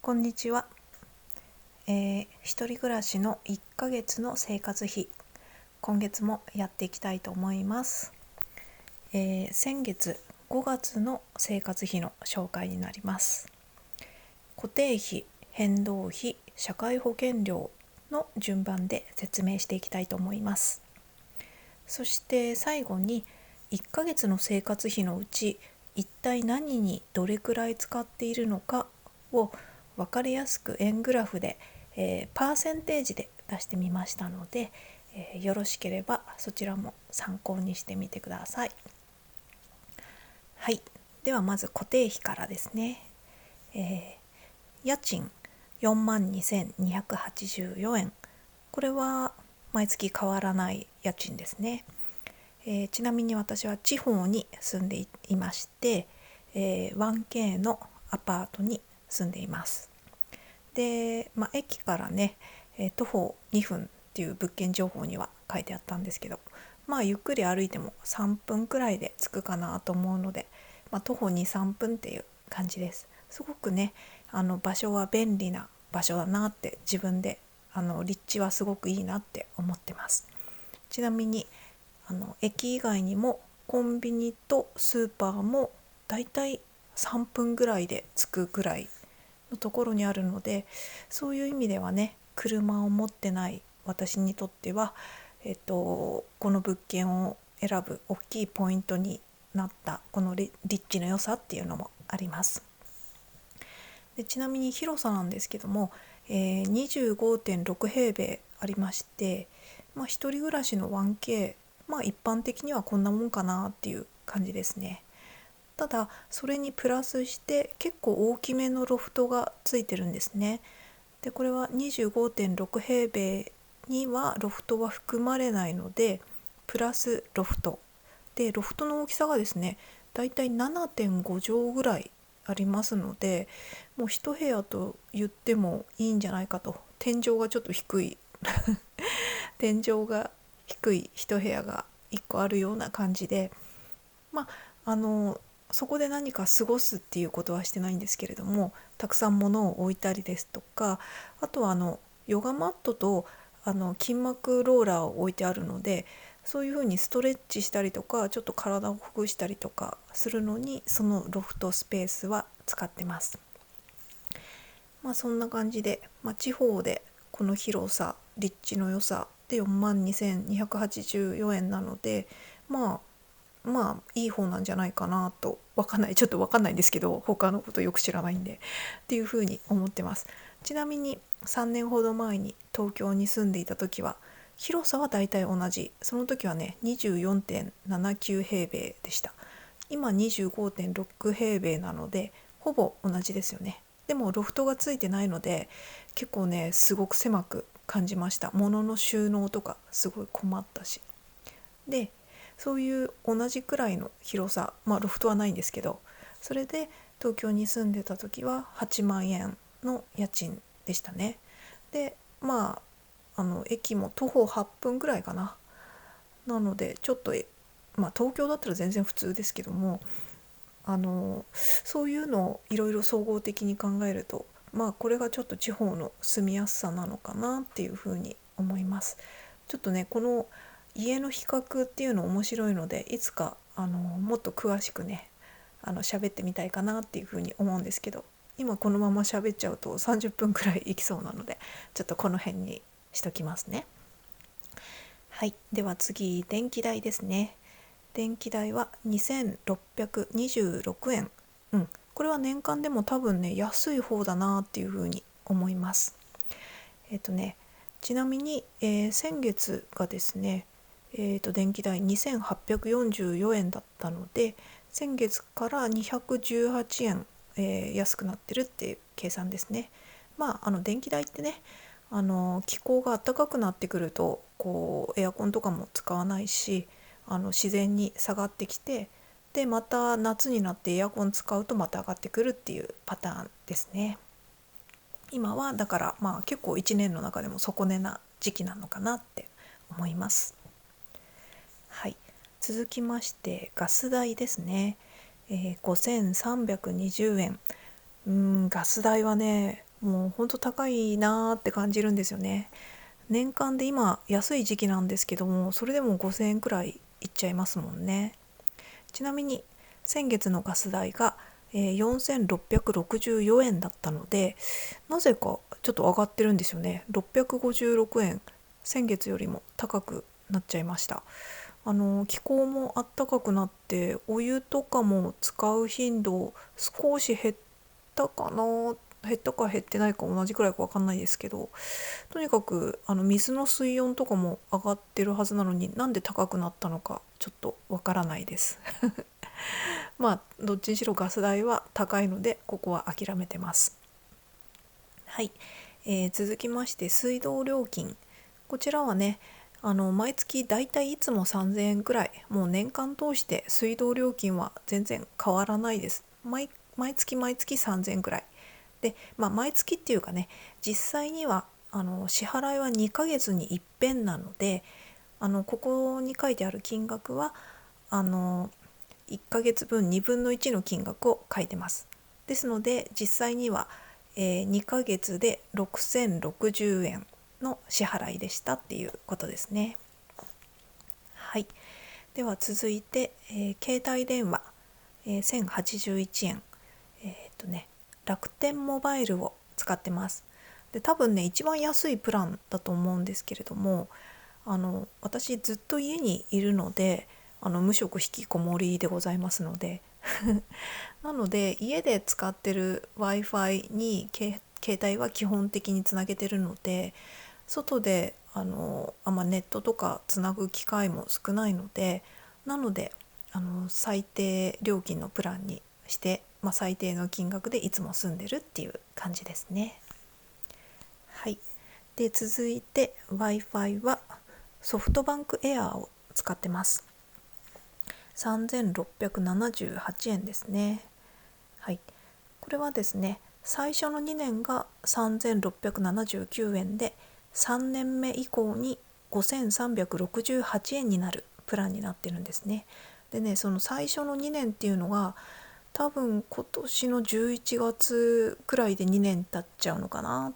こんにちは。一人暮らしの1ヶ月の生活費、今月もやっていきたいと思います。先月5月の生活費の紹介になります。固定費、変動費、社会保険料の順番で説明していきたいと思います。そして最後に1ヶ月の生活費のうち一体何にどれくらい使っているのかを分かりやすく円グラフで、パーセンテージで出してみましたので、よろしければそちらも参考にしてみてください。はい、ではまず固定費からですね。家賃42,284円、これは毎月変わらない家賃ですね。ちなみに私は地方に住んでいまして、1K のアパートに住んでいます。で、駅からね、徒歩2分っていう物件情報には書いてあったんですけど、ゆっくり歩いても3分くらいで着くかなと思うので、徒歩2、3分っていう感じです。すごくね、場所は便利な場所だなって自分で立地はすごくいいなって思ってます。ちなみに駅以外にもコンビニとスーパーもだいたい3分ぐらいで着くぐらいのところにあるので、そういう意味ではね、車を持ってない私にとっては、この物件を選ぶ大きいポイントになったこの立地の良さっていうのもあります。でちなみに広さなんですけども、25.6平米ありまして、一人暮らしの 1K、一般的にはこんなもんかなっていう感じですね。ただそれにプラスして結構大きめのロフトがついてるんですね。でこれは25.6平米にはロフトは含まれないので、プラスロフトで、ロフトの大きさがですね、だいたい 7.5 畳ぐらいありますので、もう一部屋と言ってもいいんじゃないかと。天井がちょっと低い天井が低い一部屋が1個あるような感じで、まああのそこで何か過ごすっていうことはしてないんですけれども、たくさん物を置いたりですとか、あとはヨガマットと筋膜ローラーを置いてあるので、そういうふうにストレッチしたりとか、ちょっと体をほぐしたりとかするのにそのロフトスペースは使ってます。そんな感じで、地方でこの広さ、立地の良さで42,284円なので、いい方なんじゃないかなと、ちょっと分かんないんですけど、他のことよく知らないんでっていうふうに思ってます。ちなみに3年ほど前に東京に住んでいた時は広さはだいたい同じ、その時はね 24.79 平米でした。今 25.6 平米なのでほぼ同じですよね。でもロフトがついてないので結構ね、すごく狭く感じました。物の収納とかすごい困ったし。でそういう同じくらいの広さ、ロフトはないんですけど、それで東京に住んでた時は8万円の家賃でしたね。で駅も徒歩8分ぐらいかな。なのでちょっと東京だったら全然普通ですけども、そういうのをいろいろ総合的に考えると、これがちょっと地方の住みやすさなのかなっていうふうに思います。ちょっとね、この家の比較っていうの面白いので、いつかもっと詳しくね喋ってみたいかなっていうふうに思うんですけど、今このまま喋っちゃうと30分くらいいきそうなので、ちょっとこの辺にしときますね。はい、では次、電気代ですね。電気代は2626円。これは年間でも多分ね、安い方だなっていうふうに思います。ちなみに、先月がですね、電気代2844円だったので、先月から218円、安くなってるっていう計算ですね。電気代ってね、気候が暖かくなってくるとエアコンとかも使わないし、自然に下がってきて、でまた夏になってエアコン使うとまた上がってくるっていうパターンですね。今はだから結構1年の中でも底根な時期なのかなって思います。はい、続きましてガス代ですね。5320円。ガス代はねもうほんと高いなーって感じるんですよね。年間で今安い時期なんですけども、それでも5,000円くらいいっちゃいますもんね。ちなみに先月のガス代が4,664円だったので、なぜかちょっと上がってるんですよね。656円、先月よりも高くなっちゃいました。気候も暖かくなってお湯とかも使う頻度少し減ったかな。減ったか減ってないか同じくらいか分かんないですけど、とにかく水の水温とかも上がってるはずなのに、なんで高くなったのかちょっとわからないですまあどっちにしろガス代は高いので、ここは諦めてます。はい、続きまして水道料金。こちらはね、毎月だいたいいつも3,000円くらい、もう年間通して水道料金は全然変わらないです。毎月毎月3,000円くらいで、毎月っていうかね、実際には支払いは2ヶ月に一遍なので、ここに書いてある金額は1ヶ月分1/2の金額を書いてます。ですので実際には、2ヶ月で6,060円の支払いでしたっていうことですね。はい、では続いて、携帯電話、1,081円。楽天モバイルを使ってます。で多分ね一番安いプランだと思うんですけれども、私ずっと家にいるので無職引きこもりでございますのでなので家で使ってる Wi-Fi に携帯は基本的につなげてるので、外でネットとかつなぐ機会も少ないので、なので最低料金のプランにして、最低の金額でいつも住んでるっていう感じですね。はい、で続いて Wi-Fi はソフトバンクエアーを使ってます。3,678円ですね。はい、これはですね、最初の2年が3,679円で、3年目以降に5,368円になるプランになってるんですね。でね、その最初の2年っていうのが多分今年の11月くらいで2年経っちゃうのかなっ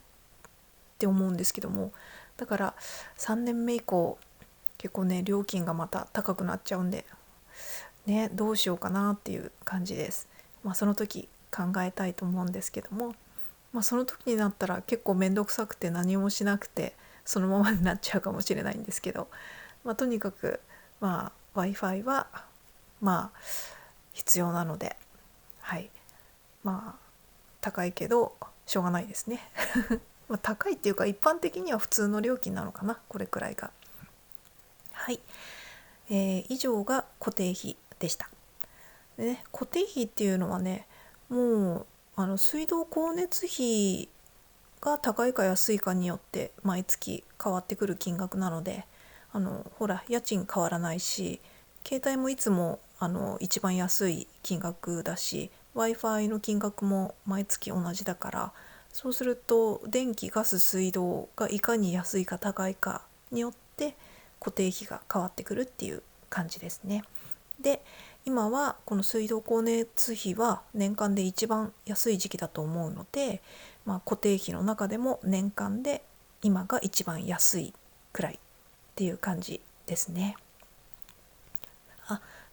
て思うんですけども、だから3年目以降結構ね料金がまた高くなっちゃうんでね、どうしようかなっていう感じです。その時考えたいと思うんですけども、その時になったら結構面倒くさくて何もしなくてそのままになっちゃうかもしれないんですけど、とにかくWi-Fi は必要なので、はい、高いけどしょうがないですね高いっていうか一般的には普通の料金なのかな、これくらいが。はい、以上が固定費でした。でね、固定費っていうのはね、もう水道光熱費が高いか安いかによって毎月変わってくる金額なので、ほら家賃変わらないし、携帯もいつも一番安い金額だし、 Wi-Fi の金額も毎月同じだから、そうすると電気ガス水道がいかに安いか高いかによって固定費が変わってくるっていう感じですね。で今はこの水道光熱費は年間で一番安い時期だと思うので、固定費の中でも年間で今が一番安いくらいっていう感じですね。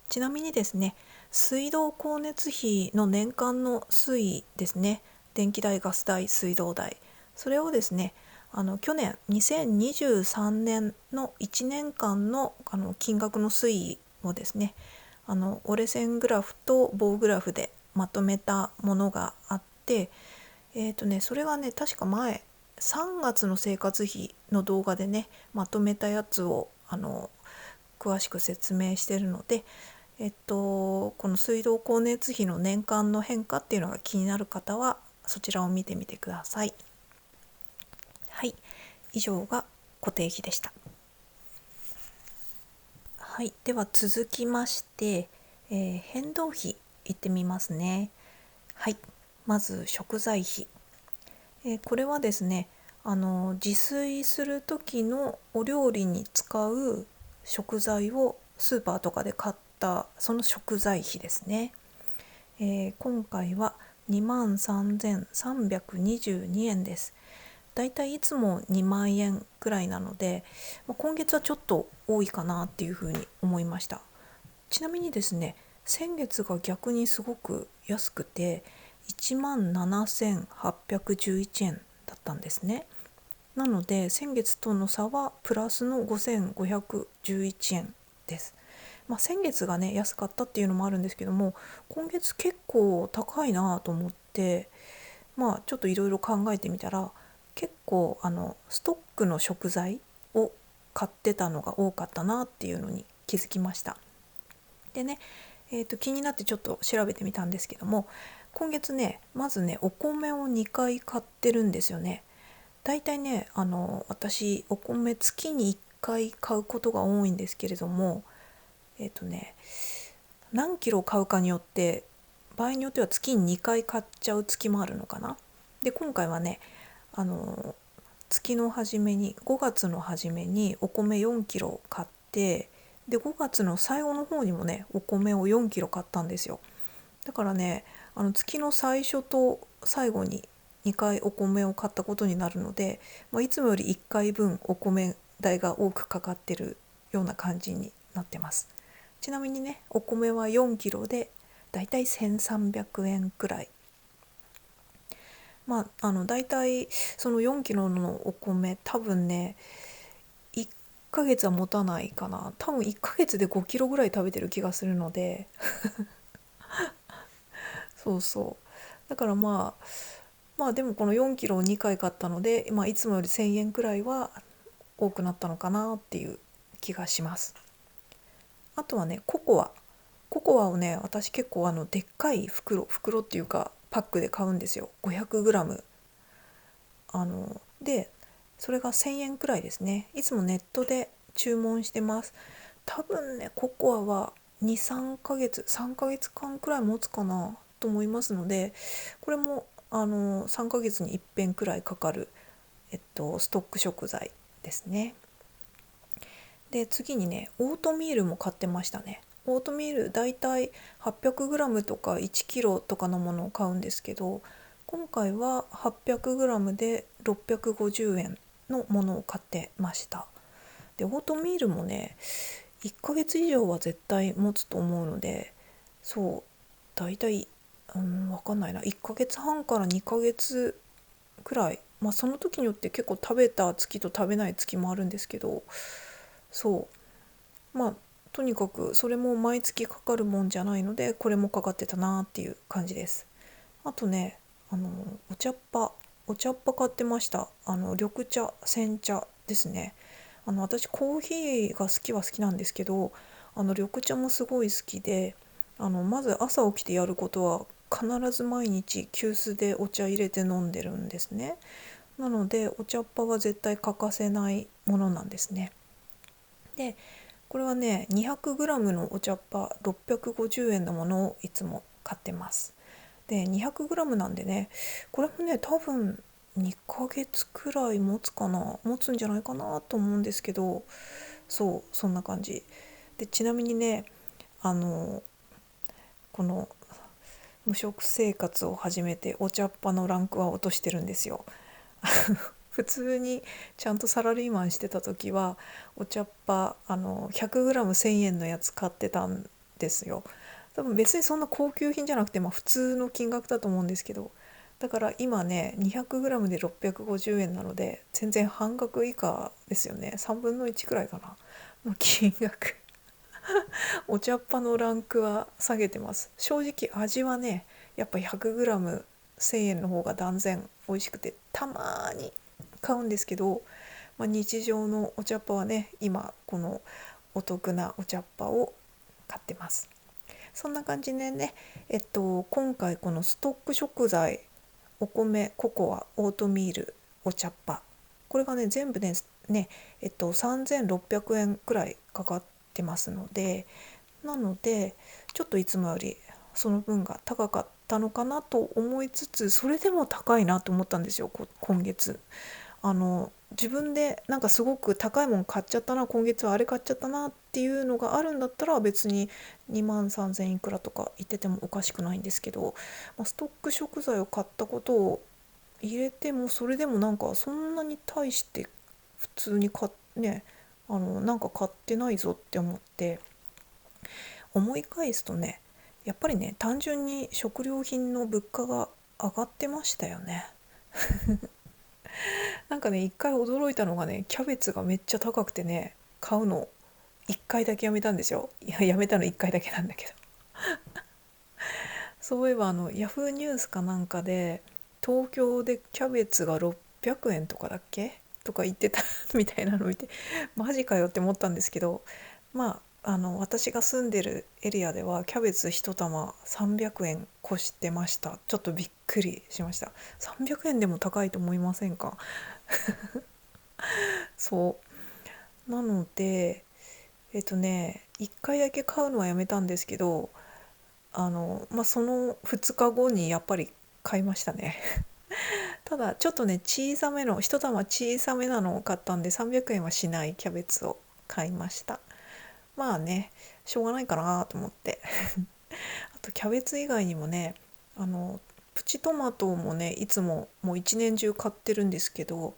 ちなみにですね、水道光熱費の年間の推移ですね、電気代、ガス代、水道代、それをですね、去年2023年の1年間の金額の推移をですね、折れ線グラフと棒グラフでまとめたものがあって、それがね確か前3月の生活費の動画でねまとめたやつを詳しく説明してるので、この水道光熱費の年間の変化っていうのが気になる方はそちらを見てみてください。はい、以上が固定費でした。はい、では続きまして、変動費いってみますね。はい、まず食材費、これはですね、自炊する時のお料理に使う食材をスーパーとかで買ったその食材費ですね。今回は23,322円です。だいたいいつも2万円くらいなので、今月はちょっと多いかなっていうふうに思いました。ちなみにですね、先月が逆にすごく安くて1万7811円だったんですね。なので先月との差はプラスの5511円です。先月がね安かったっていうのもあるんですけども、今月結構高いなと思って、ちょっといろいろ考えてみたら、結構ストックの食材を買ってたのが多かったなっていうのに気づきました。でね、気になってちょっと調べてみたんですけども、今月ねまずねお米を2回買ってるんですよね。だいたいね私お米月に1回買うことが多いんですけれども、何キロ買うかによって場合によっては月に2回買っちゃう月もあるのかな。で今回はね月の初めに5月の初めにお米4キロ買って、で5月の最後の方にもねお米を4キロ買ったんですよ。だからね月の最初と最後に2回お米を買ったことになるので、いつもより1回分お米代が多くかかってるような感じになってます。ちなみにねお米は4キロでだいたい1300円くらい。だいたいその4キロのお米多分ね1ヶ月は持たないかな。多分1ヶ月で5キロぐらい食べてる気がするので、そうそう。だからでもこの4キロを2回買ったので、いつもより1000円くらいは多くなったのかなっていう気がします。あとはねココアをね私結構でっかい袋っていうかパックで買うんですよ。 500g でそれが1000円くらいですね。いつもネットで注文してます。多分ねココアは23ヶ月3ヶ月間くらい持つかなと思いますので、これも3ヶ月に一遍くらいかかる、ストック食材ですね。で次にねオートミールも買ってましたね。オートミールだいたい 800g とか 1kg とかのものを買うんですけど、今回は 800g で650円のものを買ってました。でオートミールもね1ヶ月以上は絶対持つと思うので、そうだいたい分かんないな、1ヶ月半から2ヶ月くらい、その時によって結構食べた月と食べない月もあるんですけど、とにかくそれも毎月かかるもんじゃないので、これもかかってたなっていう感じです。あとねあのお茶っ葉買ってました。緑茶煎茶ですね。私コーヒーが好きは好きなんですけど、緑茶もすごい好きで、まず朝起きてやることは必ず毎日急須でお茶入れて飲んでるんですね。なのでお茶っ葉は絶対欠かせないものなんですね。でこれはね 200g のお茶っ葉650円のものをいつも買ってます。で 200g なんでね、これもね多分2ヶ月くらい持つんじゃないかなと思うんですけど、そんな感じで、ちなみにねこの無職生活を始めてお茶っ葉のランクは落としてるんですよ。普通にちゃんとサラリーマンしてた時はお茶っ葉100g1000 円のやつ買ってたんですよ。多分別にそんな高級品じゃなくて、普通の金額だと思うんですけど、だから今ね 200g で650円なので全然半額以下ですよね。3分の1くらいかなの金額。お茶っ葉のランクは下げてます。正直味はねやっぱ 100g1000 円の方が断然美味しくて、たまに買うんですけど、日常のお茶っ葉はね今このお得なお茶っ葉を買ってます。そんな感じでね、今回このストック食材、お米、ココア、オートミール、お茶っ葉、これがね全部ね、3600円くらいかかってますので、ちょっといつもよりその分が高かったのかなと思いつつ、それでも高いなと思ったんですよ今月。自分でなんかすごく高いもの買っちゃったな、今月はあれ買っちゃったなっていうのがあるんだったら別に2万3,000いくらとか言っててもおかしくないんですけど、ストック食材を買ったことを入れてもそれでもなんかそんなに対して普通にね、なんか買ってないぞって思って思い返すとね、やっぱりね、単純に食料品の物価が上がってましたよね。なんかね、一回驚いたのがね、キャベツがめっちゃ高くてね、買うの一回だけやめたんですよ。いや、やめたの一回だけなんだけど。そういえばヤフーニュースかなんかで、東京でキャベツが600円とかだっけとか言ってたみたいなの見て、マジかよって思ったんですけど、私が住んでるエリアではキャベツ一玉300円越してました。ちょっとびっくりしました。300円でも高いと思いませんか？そうなので、1回だけ買うのはやめたんですけど、その2日後にやっぱり買いましたね。ただちょっとね、小さめの一玉小さめなのを買ったんで300円はしないキャベツを買いました。まあね、しょうがないかなと思って。あとキャベツ以外にもね、あのプチトマトもね、いつももう一年中買ってるんですけど、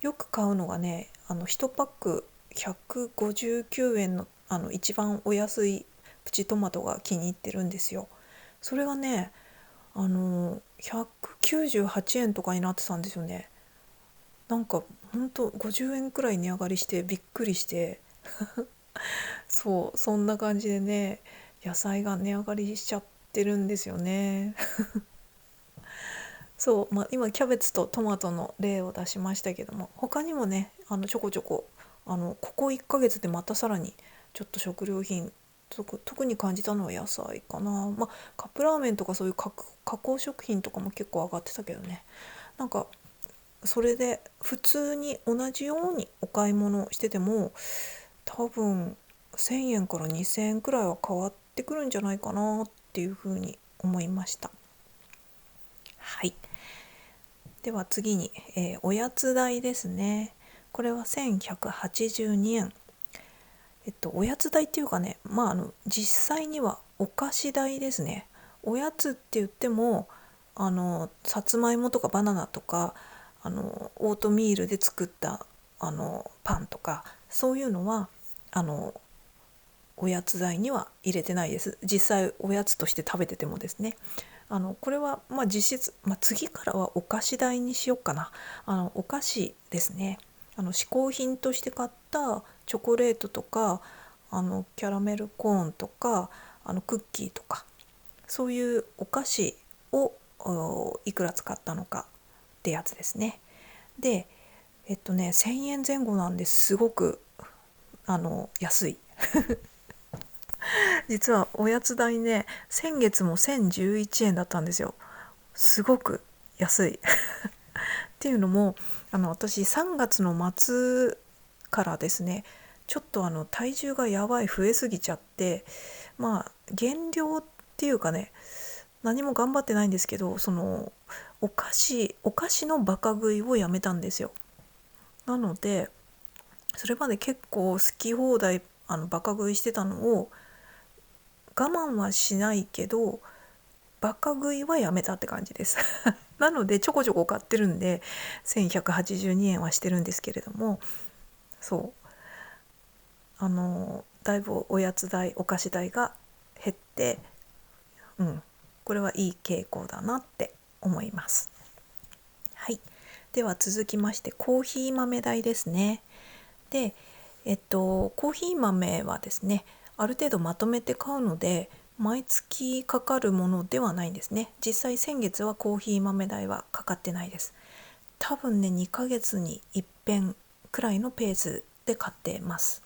よく買うのがね、1パック159円の一番お安いプチトマトが気に入ってるんですよ。それがね、198円とかになってたんですよね。なんかほんと50円くらい値上がりしてびっくりして、そんな感じでね、野菜が値上がりしちゃってるんですよね。今キャベツとトマトの例を出しましたけども、他にもね、ちょこちょこここ1ヶ月でまたさらにちょっと食料品、特に感じたのは野菜かな。カップラーメンとかそういう加工食品とかも結構上がってたけどね。なんかそれで普通に同じようにお買い物してても多分1,000円から2,000円くらいは変わってくるんじゃないかなっていうふうに思いました。はい。では次に、おやつ代ですね。これは1,182円。おやつ代っていうかね、実際にはお菓子代ですね。おやつって言っても、さつまいもとかバナナとか、オートミールで作ったパンとか、そういうのはおやつ代には入れてないです。実際おやつとして食べててもですね。これは実質、次からはお菓子代にしようかな。お菓子ですね。嗜好品として買ったチョコレートとかキャラメルコーンとかクッキーとか、そういうお菓子をいくら使ったのかってやつですね。で1,000円前後なんですごく安い。実はおやつ代ね、先月も1,011円だったんですよ。すごく安い。っていうのも私3月の末からですね、ちょっと体重がやばい増えすぎちゃって、減量っていうかね、何も頑張ってないんですけど、お菓子のバカ食いをやめたんですよ。なのでそれまで結構好き放題バカ食いしてたのを我慢はしないけどバカ食いはやめたって感じです。なのでちょこちょこ買ってるんで1,182円はしてるんですけれども、だいぶおやつ代お菓子代が減って、これはいい傾向だなって思います。はい。では続きましてコーヒー豆代ですね。でコーヒー豆はですね、ある程度まとめて買うので毎月かかるものではないんですね。実際先月はコーヒー豆代はかかってないです。多分ね、2ヶ月に一遍くらいのペースで買ってます。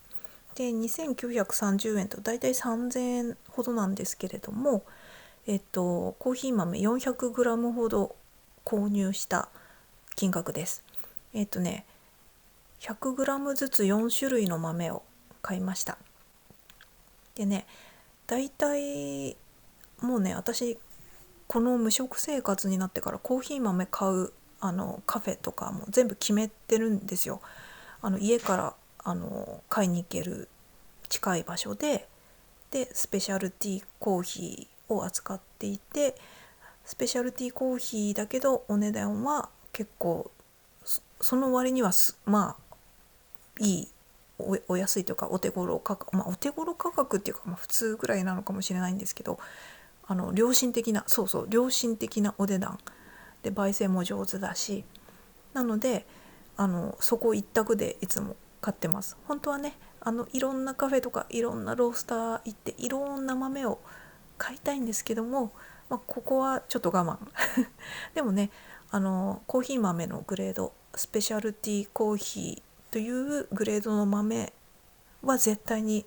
で2,930円とだいたい3,000円ほどなんですけれども、コーヒー豆 400g ほど購入した金額です。100g ずつ4種類の豆を買いました。でね、だいたいもうね、私この無職生活になってからコーヒー豆買うカフェとかも全部決めてるんですよ。家から買いに行ける近い場所で、スペシャルティーコーヒーを扱っていて、スペシャルティーコーヒーだけどお値段は結構その割にはいいお安いというかお手頃価格、お手頃価格っていうか、普通ぐらいなのかもしれないんですけど、良心的な良心的なお値段で、焙煎も上手だし、なのでそこ一択でいつも買ってます。本当はね、いろんなカフェとかいろんなロースター行っていろんな豆を買いたいんですけども、ここはちょっと我慢でもね、コーヒー豆のグレード、スペシャルティーコーヒーというグレードの豆は絶対に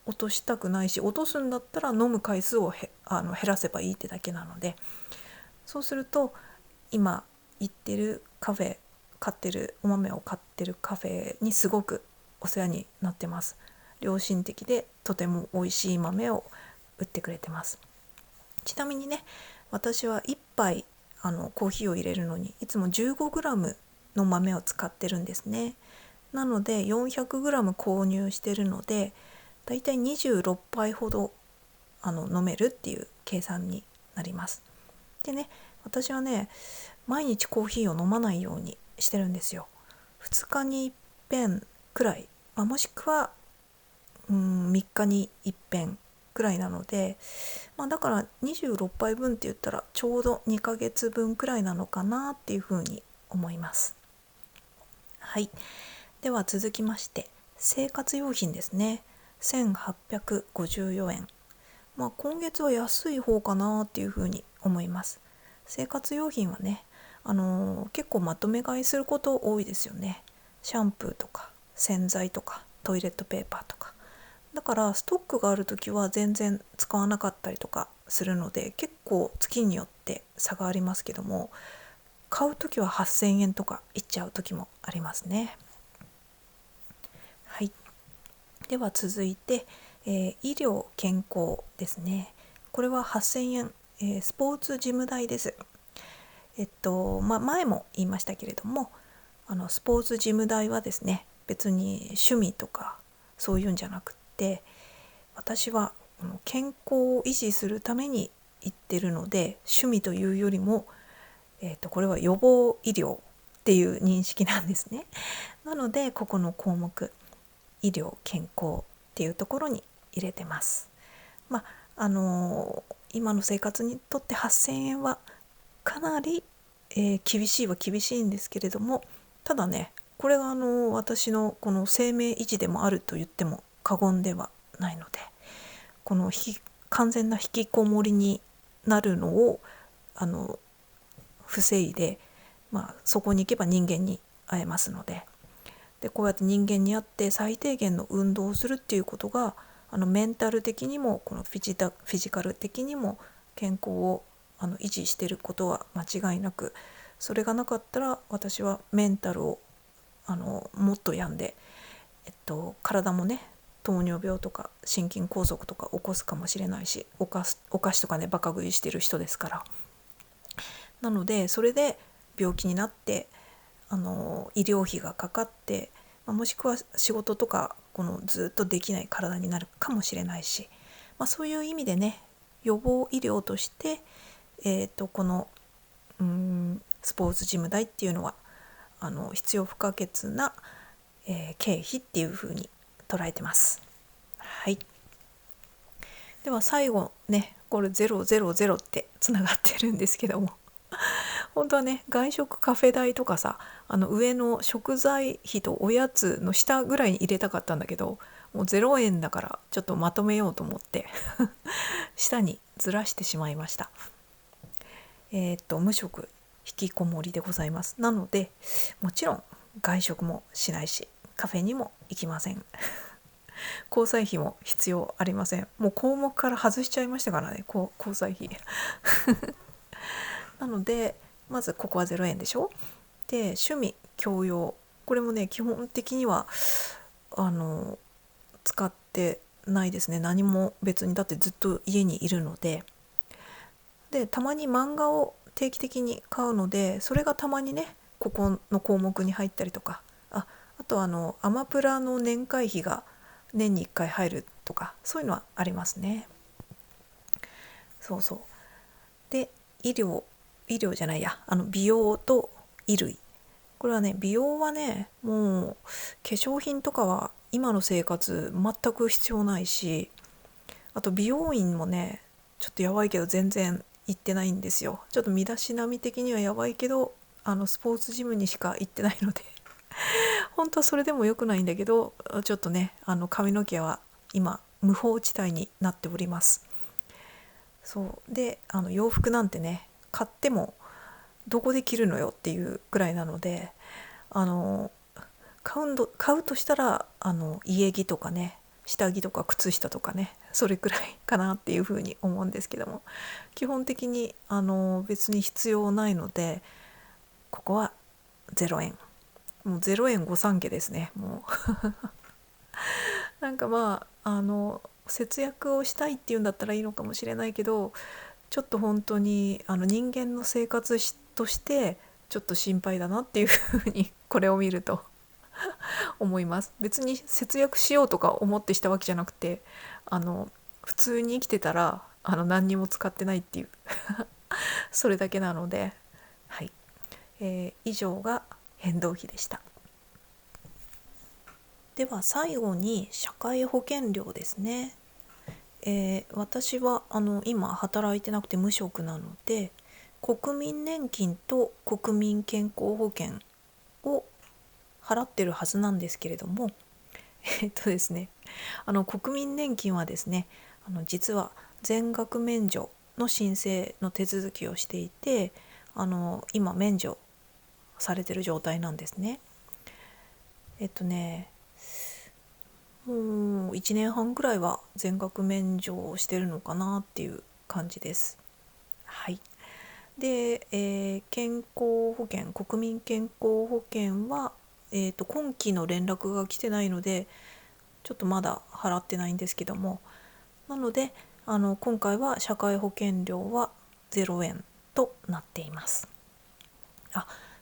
落としたくないし、落とすんだったら飲む回数を減らせばいいってだけなので、そうすると今行ってるカフェ、お豆を買ってるカフェにすごくお世話になってます。良心的でとても美味しい豆を売ってくれてます。ちなみにね、私は1杯コーヒーを入れるのにいつも 15g の豆を使ってるんですね。なので 400g 購入してるので、だいたい26杯ほど飲めるっていう計算になります。でね、私はね、毎日コーヒーを飲まないようにしてるんですよ。2日に一遍くらい、もしくは3日に一遍くらいなので、だから26杯分って言ったらちょうど2ヶ月分くらいなのかなっていうふうに思います。はい、では続きまして生活用品ですね。1854円。今月は安い方かなっていうふうに思います。生活用品はね、結構まとめ買いすること多いですよね。シャンプーとか洗剤とかトイレットペーパーとか。だからストックがある時は全然使わなかったりとかするので、結構月によって差がありますけども、買う時は8000円とかいっちゃう時もありますね。はい、では続いて、医療健康ですね。これは8000円、スポーツジム代です。前も言いましたけれども、スポーツジム代はですね、別に趣味とかそういうんじゃなくって、私は健康を維持するために行ってるので、趣味というよりも、これは予防医療っていう認識なんですね。なのでここの項目、医療健康っていうところに入れてます。今の生活にとって8000円はかなり、厳しいは厳しいんですけれども、ただね、これが私のこの生命維持でもあると言っても過言ではないので、この完全な引きこもりになるのを防いで、そこに行けば人間に会えますので、こうやって人間に会って最低限の運動をするっていうことがメンタル的にもこのフィジカル的にも健康を維持していることは間違いなく、それがなかったら私はメンタルをもっと病んで、体もね、糖尿病とか心筋梗塞とか起こすかもしれないし、お菓子とかねバカ食いしてる人ですから。なのでそれで病気になって医療費がかかって、もしくは仕事とかずっとできない体になるかもしれないし、そういう意味でね、予防医療として、このスポーツジム代っていうのは必要不可欠な、経費っていうふうに捉えてます。はい、では最後ね、これ000ってつながってるんですけども本当はね、外食カフェ代とかさ、上の食材費とおやつの下ぐらいに入れたかったんだけど、もう0円だからちょっとまとめようと思って下にずらしてしまいました。無職引きこもりでございます。なのでもちろん外食もしないし、カフェにも行きません交際費も必要ありません。もう項目から外しちゃいましたからね、交際費なのでまずここは0円でしょ。で、趣味教養、これもね基本的には使ってないですね。何も別に、だってずっと家にいるので。で、たまに漫画を定期的に買うので、それがたまにねここの項目に入ったりとか、あとアマプラの年会費が年に1回入るとか、そういうのはありますね。そうそう。で医療じゃないや、美容と衣類、これはね、美容はね、もう化粧品とかは今の生活全く必要ないし、あと美容院もねちょっとやばいけど全然行ってないんですよ。ちょっと身だしなみ的にはやばいけど、スポーツジムにしか行ってないので本当はそれでも良くないんだけど、ちょっとね髪の毛は今無法地帯になっております。そうで、洋服なんてね買ってもどこで着るのよっていうぐらいなので、あの買うとしたら家着とかね、下着とか靴下とかね、それくらいかなっていうふうに思うんですけども、基本的に別に必要ないので、ここは0円、もう0円御三家ですね。もうなんか節約をしたいっていうんだったらいいのかもしれないけど、ちょっと本当に人間の生活としてちょっと心配だなっていうふうにこれを見ると思います。別に節約しようとか思ってしたわけじゃなくて、普通に生きてたら何にも使ってないっていうそれだけなので、はい、以上が変動費でした。では最後に社会保険料ですね。私は今働いてなくて無職なので、国民年金と国民健康保険を払ってるはずなんですけれども、ですね、国民年金はですね、実は全額免除の申請の手続きをしていて、今免除されてる状態なんですね。もう1年半ぐらいは全額免除をしてるのかなっていう感じです。はい。で、健康保険、国民健康保険は、今期の連絡が来てないのでちょっとまだ払ってないんですけども、なので今回は社会保険料は0円となっています。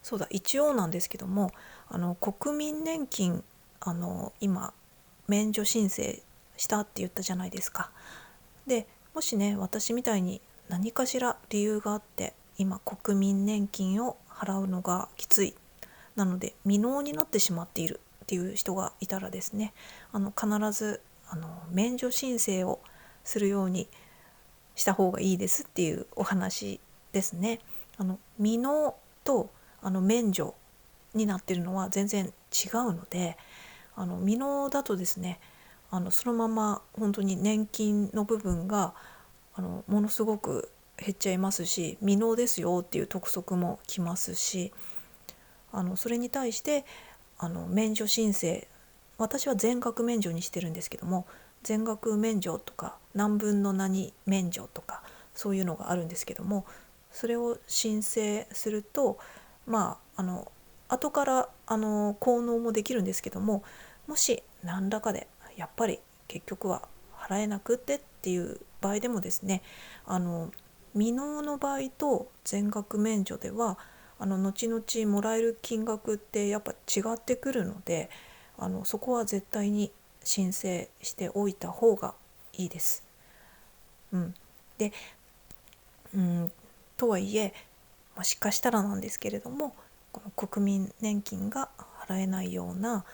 そうだ、一応なんですけども、国民年金今免除申請したって言ったじゃないですか。でもしね、私みたいに何かしら理由があって今国民年金を払うのがきつい、なので未納になってしまっているっていう人がいたらですね、必ず免除申請をするようにした方がいいですっていうお話ですね。未納と免除になってるのは全然違うので、未納だとですね、そのまま本当に年金の部分がものすごく減っちゃいますし、未納ですよっていう督促も来ますし、それに対して免除申請、私は全額免除にしてるんですけども、全額免除とか何分の何免除とかそういうのがあるんですけども、それを申請すると後から効能もできるんですけども、もし何らかでやっぱり結局は払えなくてっていう場合でもですね、未納の場合と全額免除では後々もらえる金額ってやっぱ違ってくるので、そこは絶対に申請しておいた方がいいです。で、とはいえもしかしたらなんですけれども、この国民年金が払えないような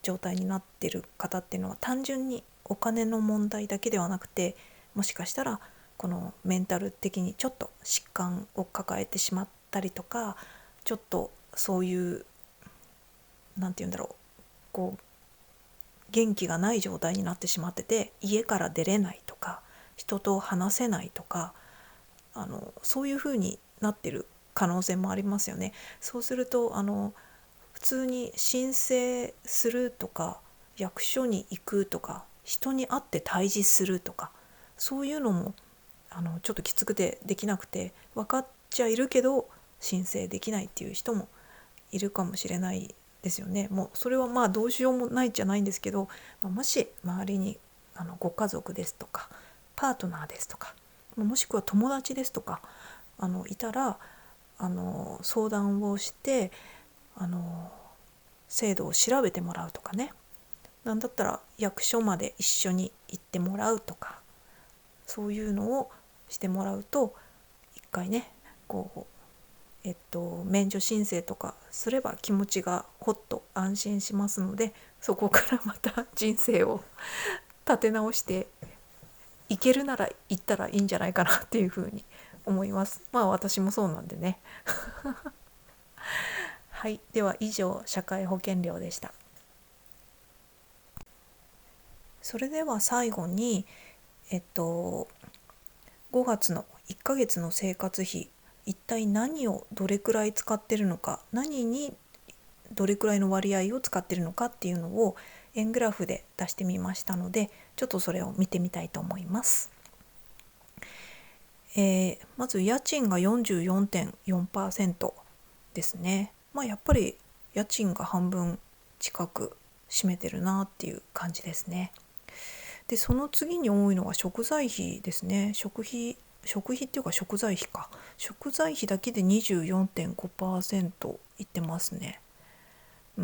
状態になっている方っていうのは単純にお金の問題だけではなくて、もしかしたらこのメンタル的にちょっと疾患を抱えてしまったりとか、ちょっとそういうなんて言うんだろう、こう元気がない状態になってしまってて、家から出れないとか人と話せないとか、そういう風になってる可能性もありますよね。そうすると普通に申請するとか役所に行くとか人に会って対峙するとか、そういうのもちょっときつくてできなくて、分かっちゃいるけど申請できないっていう人もいるかもしれないですよね。もうそれはどうしようもないじゃないんですけど、もし周りにご家族ですとかパートナーですとか、もしくは友達ですとかいたら相談をして制度を調べてもらうとかね、なんだったら役所まで一緒に行ってもらうとか、そういうのをしてもらうと一回ね免除申請とかすれば気持ちがほっと安心しますので、そこからまた人生を立て直していけるなら行ったらいいんじゃないかなっていうふうに思います。まあ私もそうなんでねはい、では以上社会保険料でした。それでは最後に5月の1ヶ月の生活費、一体何をどれくらい使ってるのか、何にどれくらいの割合を使ってるのかっていうのを円グラフで出してみましたので、ちょっとそれを見てみたいと思います。まず家賃が 44.4% ですね。やっぱり家賃が半分近く占めてるなっていう感じですね。でその次に多いのが食材費ですね。食費っていうか食材費か。食材費だけで 24.5% いってますね。だ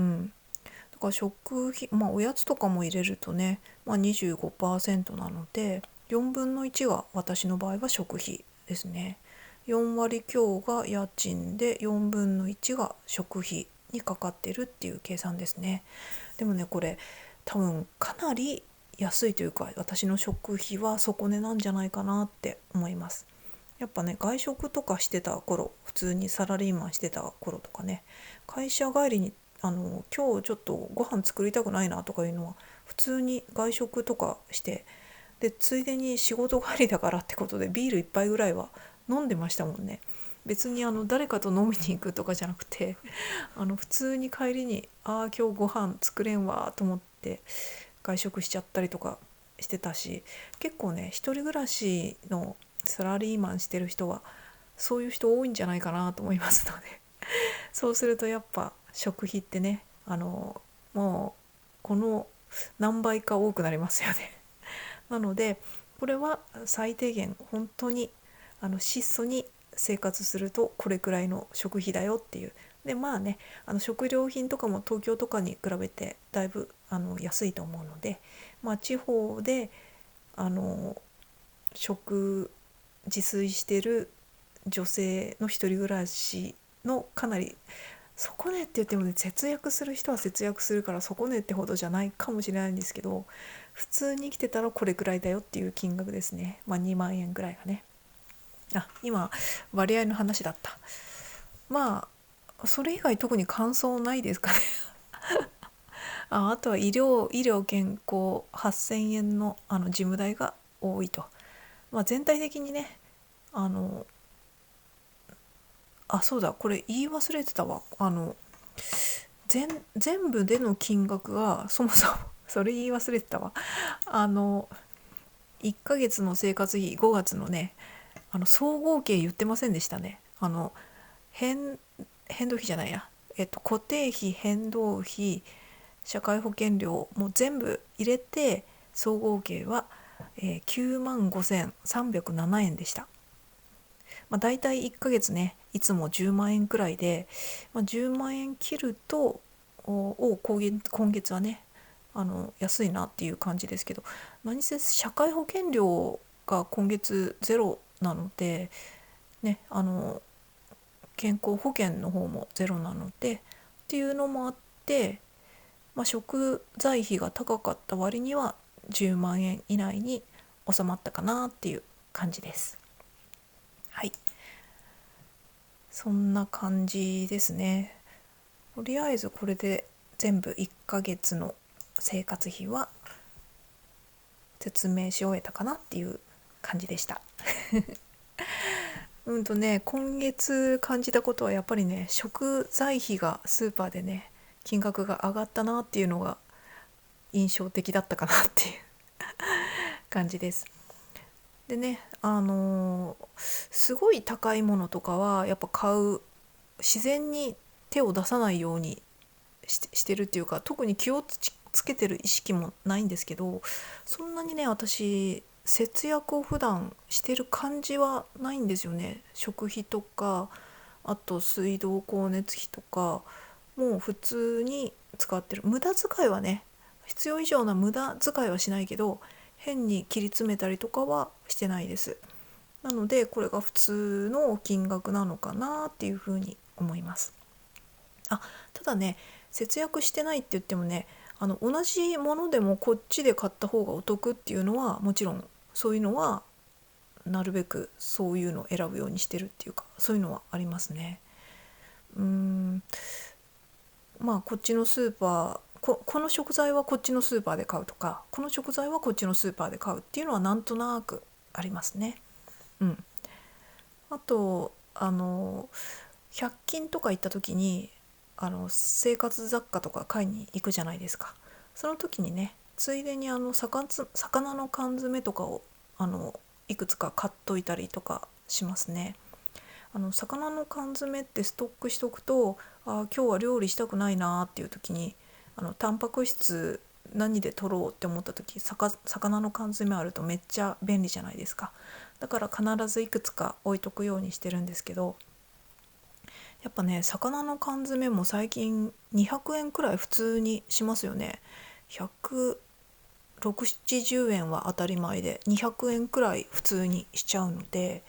から食費、おやつとかも入れるとね、25% なので4分の1が私の場合は食費ですね。4割強が家賃で4分の1が食費にかかってるっていう計算ですね。でもねこれ多分かなり安いというか、私の食費は底値なんじゃないかなって思います。やっぱね外食とかしてた頃、普通にサラリーマンしてた頃とかね、会社帰りに今日ちょっとご飯作りたくないなとかいうのは普通に外食とかして、でついでに仕事帰りだからってことでビール1杯ぐらいは飲んでましたもんね。別に誰かと飲みに行くとかじゃなくて普通に帰りに今日ご飯作れんわと思って外食しちゃったりとかしてたし、結構ね一人暮らしのサラリーマンしてる人はそういう人多いんじゃないかなと思いますのでそうするとやっぱ食費ってねもうこの何倍か多くなりますよねなのでこれは最低限本当に質素に生活するとこれくらいの食費だよっていう。で食料品とかも東京とかに比べてだいぶ安いと思うので、地方で自炊してる女性の一人暮らしのかなり底値って言ってもね、節約する人は節約するから底値ってほどじゃないかもしれないんですけど、普通に生きてたらこれくらいだよっていう金額ですね。2万円くらいがね。今割合の話だった。それ以外特に感想ないですかねあとは医療健康8000円の事務代が多いと。全体的にねそうだ、これ言い忘れてたわ。全部での金額がそもそもそれ言い忘れてたわ。1ヶ月の生活費5月のね総合計言ってませんでしたね。変動費じゃないや、固定費、変動費、社会保険料もう全部入れて総合計は、9万5307円でした。だいたい1ヶ月ねいつも10万円くらいで、10万円切ると今月はね安いなっていう感じですけど、何せ社会保険料が今月ゼロなのでね、健康保険の方もゼロなのでっていうのもあって、食材費が高かった割には10万円以内に収まったかなっていう感じです。はい、そんな感じですね。とりあえずこれで全部1ヶ月の生活費は説明し終えたかなっていう感じでした今月感じたことはやっぱりね、食材費がスーパーでね金額が上がったなっていうのが印象的だったかなっていう感じです。でねすごい高いものとかはやっぱ自然に手を出さないようにしてるっていうか、特に気をつけてる意識もないんですけど、そんなにね私節約を普段してる感じはないんですよね。食費とかあと水道光熱費とかもう普通に使ってる。無駄遣いはね、必要以上な無駄遣いはしないけど、変に切り詰めたりとかはしてないです。なのでこれが普通の金額なのかなっていうふうに思います。ただね、節約してないって言ってもね、同じものでもこっちで買った方がお得っていうのはもちろん、そういうのはなるべくそういうのを選ぶようにしてるっていうか、そういうのはありますね。うーんまあこっちのスーパー、この食材はこっちのスーパーで買うとか、この食材はこっちのスーパーで買うっていうのはなんとなくありますね。うん。あと100均とか行った時に生活雑貨とか買いに行くじゃないですか。その時にね、ついでに魚の缶詰とかをいくつか買っといたりとかしますね。魚の缶詰ってストックしとくと、今日は料理したくないなっていう時に、タンパク質何で取ろうって思った時、魚の缶詰あるとめっちゃ便利じゃないですか。だから必ずいくつか置いとくようにしてるんですけど、やっぱね、魚の缶詰も最近200円くらい普通にしますよね。160、70円は当たり前で200円くらい普通にしちゃうので、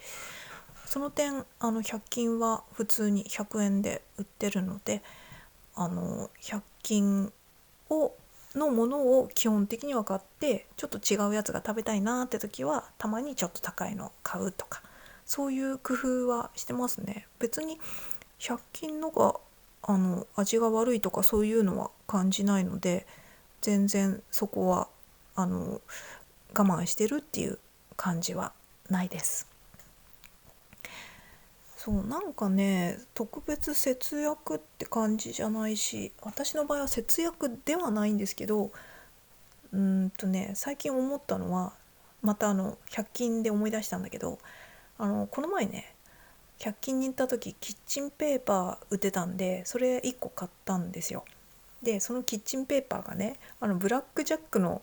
その点100均は普通に100円で売ってるので、100均のものを基本的には買って、ちょっと違うやつが食べたいなって時はたまにちょっと高いの買うとか、そういう工夫はしてますね。別に100均のが味が悪いとかそういうのは感じないので、全然そこは我慢してるっていう感じはないです。そうなんかね、特別節約って感じじゃないし、私の場合は節約ではないんですけど、最近思ったのは、また100均で思い出したんだけど、この前ね、100均に行った時キッチンペーパー売ってたんで、それ1個買ったんですよ。でそのキッチンペーパーがね、ブラックジャックの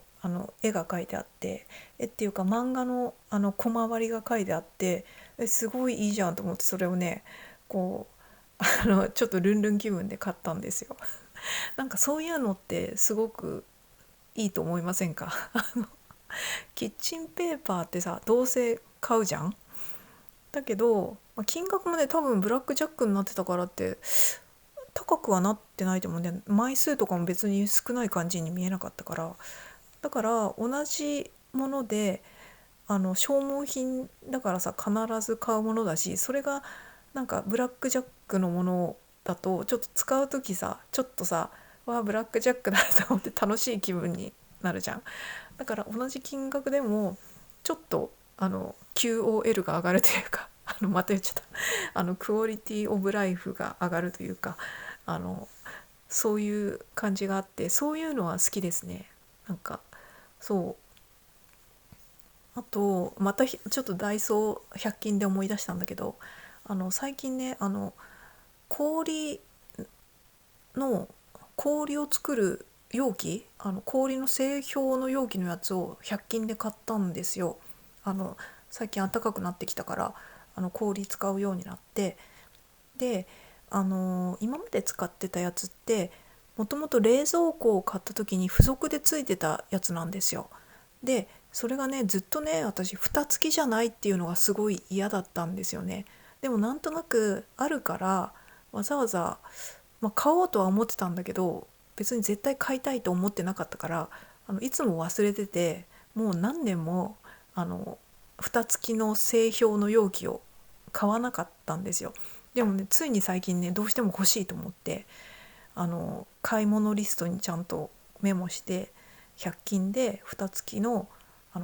絵が描いてあって、絵っていうか漫画の小回りが描いてあって、すごいいいじゃんと思って、それをね、こうちょっとルンルン気分で買ったんですよ。なんかそういうのってすごくいいと思いませんか？キッチンペーパーってさ、どうせ買うじゃん。だけど、金額もね、多分ブラックジャックになってたからって高くはなってないと思うんで、枚数とかも別に少ない感じに見えなかったから、だから同じもので消耗品だからさ、必ず買うものだし、それがなんかブラックジャックのものだと、ちょっと使う時さ、ちょっとさ、わあブラックジャックだと思って楽しい気分になるじゃん。だから同じ金額でもちょっとQOL が上がるというか、また言っちゃった、クオリティオブライフが上がるというか、あのそういう感じがあって、そういうのは好きですね。なんかあとまたちょっとダイソー100均で思い出したんだけど、最近ね、氷の氷を作る容器、氷の製氷の容器のやつを100均で買ったんですよ。最近暖かくなってきたから、氷使うようになって、で今まで使ってたやつって、もともと冷蔵庫を買った時に付属でついてたやつなんですよ。でそれがね、ずっとね、私蓋付きじゃないっていうのがすごい嫌だったんですよね。でもなんとなくあるから、わざわざ、買おうとは思ってたんだけど、別に絶対買いたいと思ってなかったから、いつも忘れてて、もう何年もあの蓋付きの製氷の容器を買わなかったんですよ。でもね、ついに最近ね、どうしても欲しいと思って、買い物リストにちゃんとメモして、100均で蓋付きの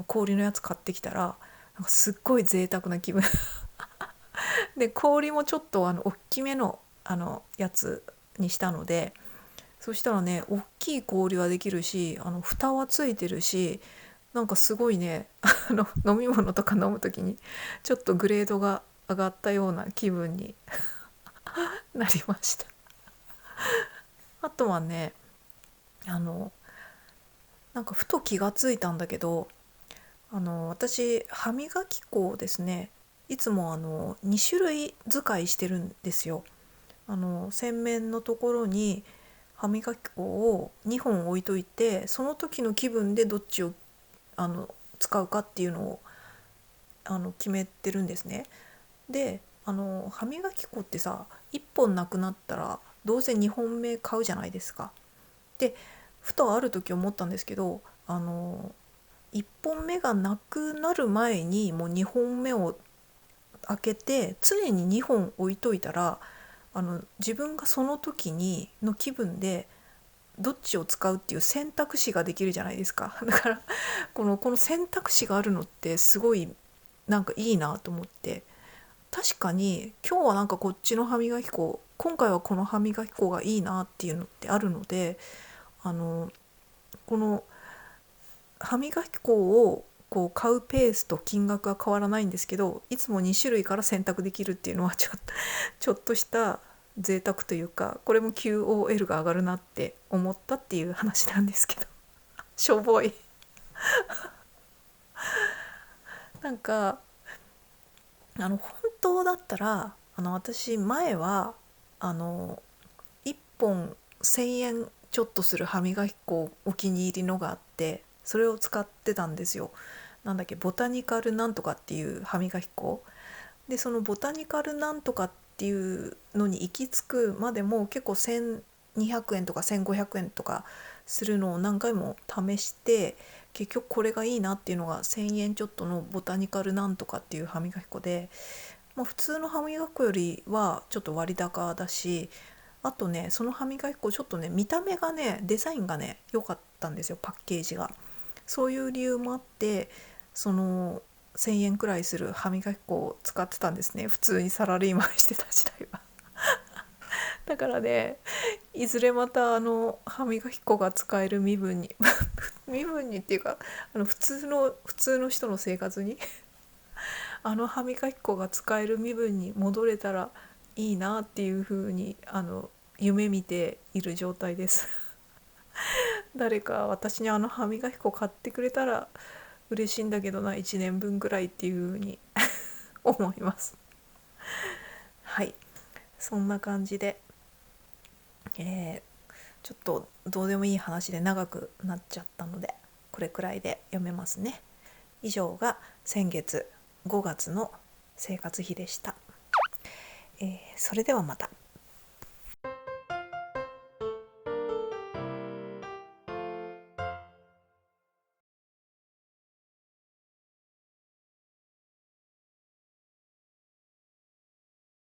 氷のやつ買ってきたら、なんかすっごい贅沢な気分で、氷もちょっと大きめのやつにしたので、そしたらね、大きい氷はできるし、蓋はついてるし、なんかすごいね、飲み物とか飲む時にちょっとグレードが上がったような気分になりました。あとはね、なんかふと気がついたんだけど、私歯磨き粉をですね、いつも2種類使いしてるんですよ。洗面のところに歯磨き粉を2本置いといて、その時の気分でどっちを使うかっていうのを決めてるんですね。で歯磨き粉ってさ、1本なくなったらどうせ2本目買うじゃないですか。でふとある時思ったんですけど、1本目がなくなる前にもう2本目を開けて常に2本置いといたら、自分がその時にの気分でどっちを使うっていう選択肢ができるじゃないですか。だからこの選択肢があるのってすごいなんかいいなと思って。確かに今日はなんかこっちの歯磨き粉、今回はこの歯磨き粉がいいなっていうのってあるので、あのこの歯磨き粉をこう買うペースと金額は変わらないんですけど、いつも2種類から選択できるっていうのはちょっとした贅沢というか、これも QOL が上がるなって思ったっていう話なんですけど、しょぼい。なんか本当だったら私前は1本1,000円ちょっとする歯磨き粉お気に入りのがあって、それを使ってたんですよ。なんだっけ、ボタニカルなんとかっていう歯磨き粉で、そのボタニカルなんとかっていうのに行き着くまでも結構1,200円とか1,500円とかするのを何回も試して、結局これがいいなっていうのが1,000円ちょっとのボタニカルなんとかっていう歯磨き粉で、普通の歯磨き粉よりはちょっと割高だし、あとね、その歯磨き粉ちょっとね、見た目がね、デザインがね良かったんですよ、パッケージが。そういう理由もあって、その1,000円くらいする歯磨き粉を使ってたんですね、普通にサラリーマンしてた時代は。だからね、いずれまた歯磨き粉が使える身分に身分にっていうか、普通の人の生活に歯磨き粉が使える身分に戻れたらいいなっていう風に夢見ている状態です。誰か私に歯磨き粉買ってくれたら嬉しいんだけどな、1年分ぐらいっていう風に思います。はい、そんな感じで、ちょっとどうでもいい話で長くなっちゃったので、これくらいで読めますね。以上が先月5月の生活費でした。それではまた。